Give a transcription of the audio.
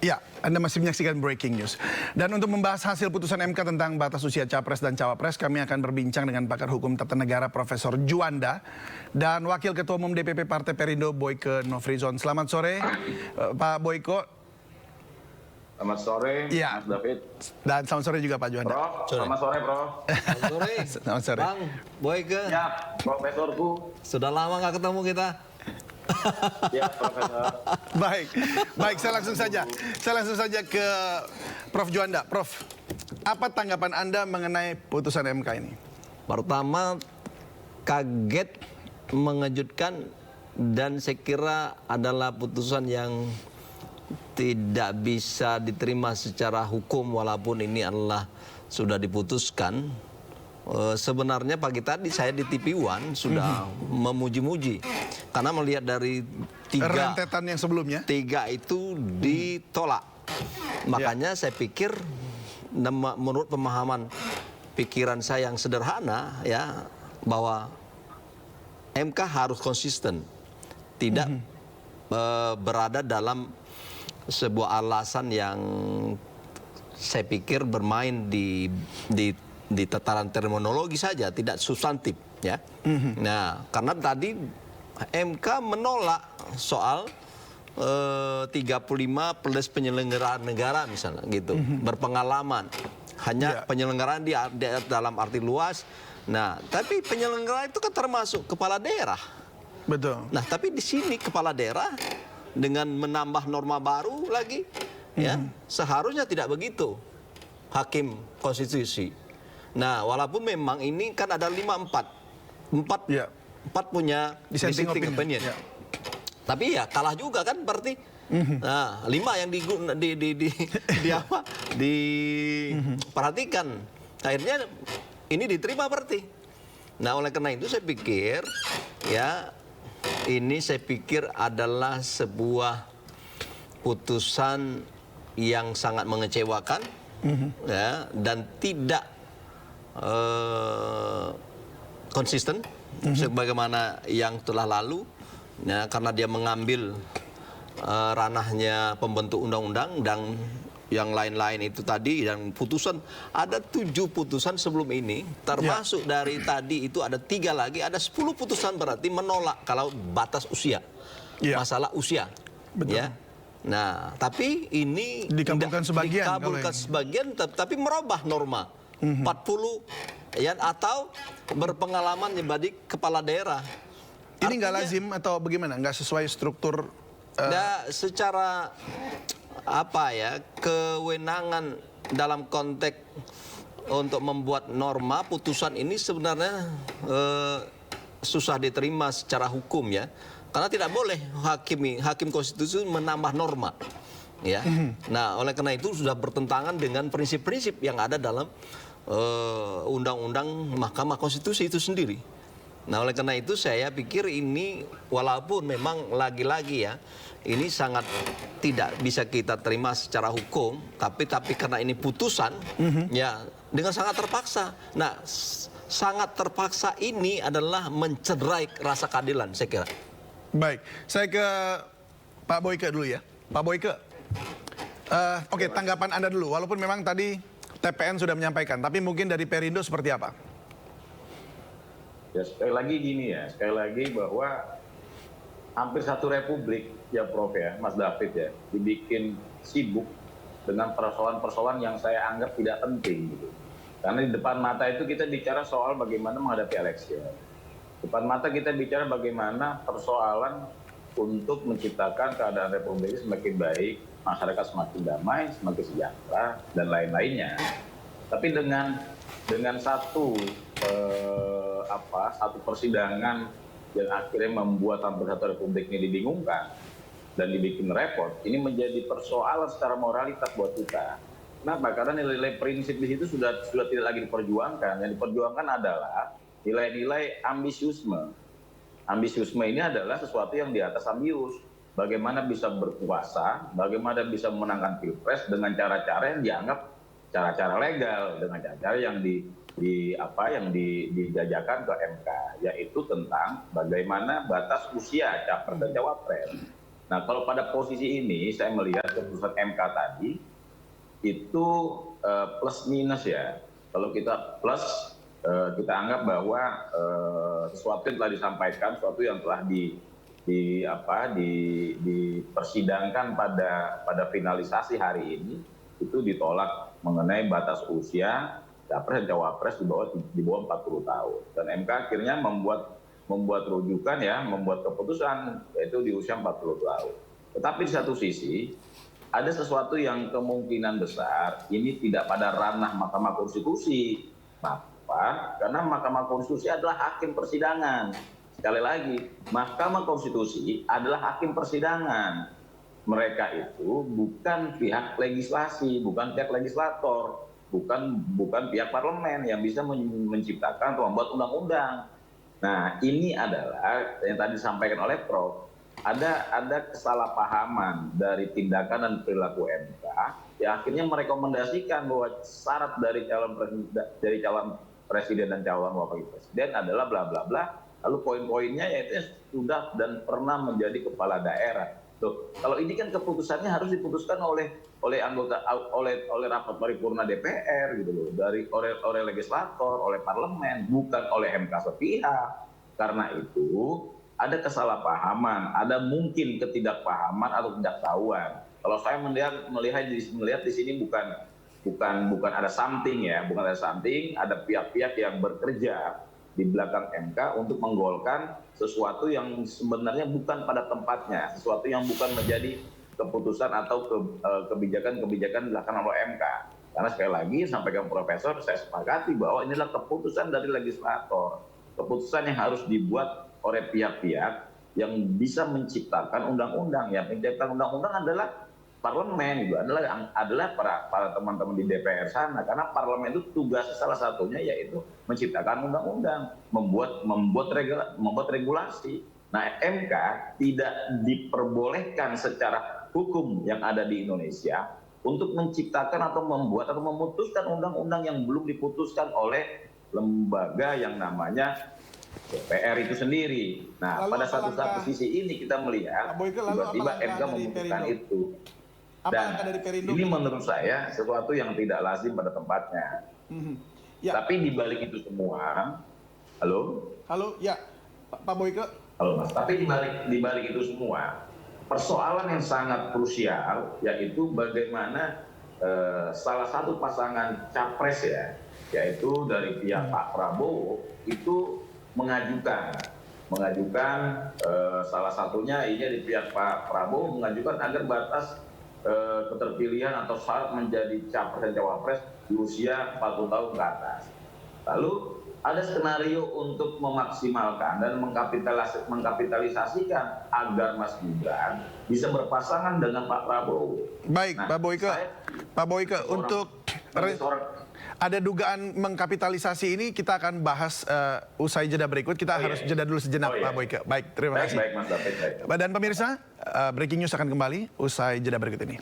Ya, Anda masih menyaksikan Breaking News. Dan untuk membahas hasil putusan MK tentang batas usia Capres dan Cawapres, kami akan berbincang dengan pakar hukum tata negara Profesor Juanda dan Wakil Ketua Umum DPP Partai Perindo Boyke Nofrizon. Selamat sore, Pak Boyko. Selamat sore, ya. Mas David. Dan selamat sore juga Pak Juanda. Prof, selamat sore, Prof. Selamat sore. Selamat sore. Bang Boyke. Ya, Profesorku. Sudah lama nggak ketemu kita. Ya, Profesor. Baik, saya langsung saja ke Prof Juanda. Prof, apa tanggapan Anda mengenai putusan MK ini? Pertama, kaget, mengejutkan, dan saya kira adalah putusan yang tidak bisa diterima secara hukum walaupun ini adalah sudah diputuskan. Sebenarnya pagi tadi saya di TV One sudah memuji-muji karena melihat dari rentetan yang sebelumnya, tiga itu ditolak. Makanya saya pikir menurut pemahaman pikiran saya yang sederhana ya, bahwa MK harus konsisten, tidak berada dalam sebuah alasan yang saya pikir bermain di tataran terminologi saja, tidak substantif ya. Nah, karena tadi MK menolak soal 35 plus penyelenggaraan negara misalnya gitu, berpengalaman. Hanya penyelenggaraan di dalam arti luas. Nah, tapi penyelenggaraan itu kan termasuk kepala daerah. Betul. Nah, tapi di sini kepala daerah dengan menambah norma baru lagi ya, seharusnya tidak begitu hakim konstitusi. Nah, walaupun memang ini kan ada 4 punya dissenting opinion. Ya. Tapi ya kalah juga kan berarti. Nah, 5 yang diperhatikan. Akhirnya ini diterima berarti. Nah, oleh karena itu saya pikir ya, ini saya pikir adalah sebuah putusan yang sangat mengecewakan ya, dan tidak konsisten sebagaimana yang telah lalu ya, karena dia mengambil ranahnya pembentuk undang-undang dan yang lain-lain itu tadi, dan putusan ada 7 putusan sebelum ini termasuk dari tadi itu ada 3 lagi, ada 10 putusan berarti menolak kalau batas usia, masalah usia. Betul. Ya. Nah, tapi ini dikabulkan sebagian tapi merubah norma 40 ya, atau berpengalaman menjadi kepala daerah. Ini nggak lazim atau bagaimana? Nggak sesuai struktur? Secara apa ya, kewenangan dalam konteks untuk membuat norma putusan ini sebenarnya susah diterima secara hukum ya, karena tidak boleh hakim konstitusi menambah norma ya. Nah, oleh karena itu sudah bertentangan dengan prinsip-prinsip yang ada dalam undang-undang Mahkamah Konstitusi itu sendiri. Nah, oleh karena itu saya pikir ini walaupun memang lagi-lagi ya, ini sangat tidak bisa kita terima secara hukum, tapi karena ini putusan ya, dengan sangat terpaksa. Nah, sangat terpaksa ini adalah mencederai rasa keadilan saya kira. Baik, saya ke Pak Boyke dulu ya. Pak Boyke, oke, tanggapan Anda dulu, walaupun memang tadi TPN sudah menyampaikan, tapi mungkin dari Perindo seperti apa? Ya, sekali lagi gini ya, sekali lagi bahwa hampir satu republik ya Prof ya, Mas David ya, dibikin sibuk dengan persoalan-persoalan yang saya anggap tidak penting gitu. Karena di depan mata itu kita bicara soal bagaimana menghadapi election. Depan mata kita bicara bagaimana persoalan untuk menciptakan keadaan republik ini semakin baik, masyarakat semakin damai, semakin sejahtera, dan lain-lainnya. Tapi dengan satu persidangan yang akhirnya membuat hampir satu republik ini dibingungkan dan dibikin repot, ini menjadi persoalan secara moralitas buat kita. Kenapa? Karena nilai-nilai prinsip di situ sudah tidak lagi diperjuangkan. Yang diperjuangkan adalah nilai-nilai ambisiusme. Ambisiusme ini adalah sesuatu yang di atas ambius. Bagaimana bisa berkuasa, bagaimana bisa memenangkan pilpres dengan cara-cara yang dianggap cara-cara legal, dengan cara-cara yang dijajakan ke MK, yaitu tentang bagaimana batas usia capres dan cawapres. Nah, kalau pada posisi ini saya melihat keputusan MK tadi itu plus minus ya. Kalau kita plus, kita anggap bahwa sesuatu yang telah disampaikan, sesuatu yang telah dipersidangkan pada finalisasi hari ini itu ditolak mengenai batas usia capres dan cawapres di bawah 40 tahun. Dan MK akhirnya membuat rujukan ya, membuat keputusan yaitu di usia 40 tahun. Tetapi di satu sisi ada sesuatu yang kemungkinan besar ini tidak pada ranah Mahkamah Konstitusi. Kenapa? Karena Mahkamah Konstitusi adalah hakim persidangan. Sekali lagi, Mahkamah Konstitusi adalah hakim persidangan. Mereka itu bukan pihak legislasi, bukan pihak legislator, bukan pihak parlemen yang bisa menciptakan atau membuat undang-undang. Nah, ini adalah yang tadi disampaikan oleh Prof. Ada kesalahpahaman dari tindakan dan perilaku MK yang akhirnya merekomendasikan bahwa syarat dari calon presiden dan calon wakil presiden adalah bla bla bla. Lalu poin-poinnya yaitu sudah dan pernah menjadi kepala daerah. Tuh, kalau ini kan keputusannya harus diputuskan oleh anggota oleh rapat paripurna DPR gitu loh, oleh legislator, oleh parlemen, bukan oleh MK sepihak. Karena itu ada kesalahpahaman, ada mungkin ketidakpahaman atau ketidaktahuan. Kalau saya melihat di sini bukan ada something ya, bukan ada something, ada pihak-pihak yang bekerja di belakang MK untuk menggolkan sesuatu yang sebenarnya bukan pada tempatnya, sesuatu yang bukan menjadi keputusan atau kebijakan dilakukan oleh MK. Karena sekali lagi sampaikan Profesor, saya sepakati bahwa inilah keputusan dari legislator, keputusan yang harus dibuat oleh pihak-pihak yang bisa menciptakan undang-undang. Yang menciptakan undang-undang adalah parlemen, itu adalah para teman-teman di DPR sana. Karena parlemen itu tugas salah satunya yaitu menciptakan undang-undang, membuat regulasi. Nah, MK tidak diperbolehkan secara hukum yang ada di Indonesia untuk menciptakan atau membuat atau memutuskan undang-undang yang belum diputuskan oleh lembaga yang namanya DPR itu sendiri. Nah, pada satu sisi ini kita melihat tiba-tiba MK memutuskan itu. Dan ini menurut saya sesuatu yang tidak lazim pada tempatnya. Ya. Tapi di balik itu semua, halo, ya, Pak Boyke. Halo Mas. Tapi di balik itu semua, persoalan yang sangat krusial yaitu bagaimana salah satu pasangan capres ya, yaitu dari pihak Pak Prabowo itu mengajukan salah satunya ini di pihak Pak Prabowo mengajukan agar batas keterpilihan atau syarat menjadi capres dan cawapres di usia 40 tahun ke atas. Lalu ada skenario untuk memaksimalkan dan mengkapitalisasikan agar Mas Gibran bisa berpasangan dengan Pak Prabowo. Baik, nah, Pak Boyke, untuk ada dugaan mengkapitalisasi ini kita akan bahas usai jeda berikut. Kita harus jeda dulu sejenak, Pak Boyke. Baik, terima kasih. Baik, Mas David. Dan pemirsa, breaking news akan kembali usai jeda berikut ini.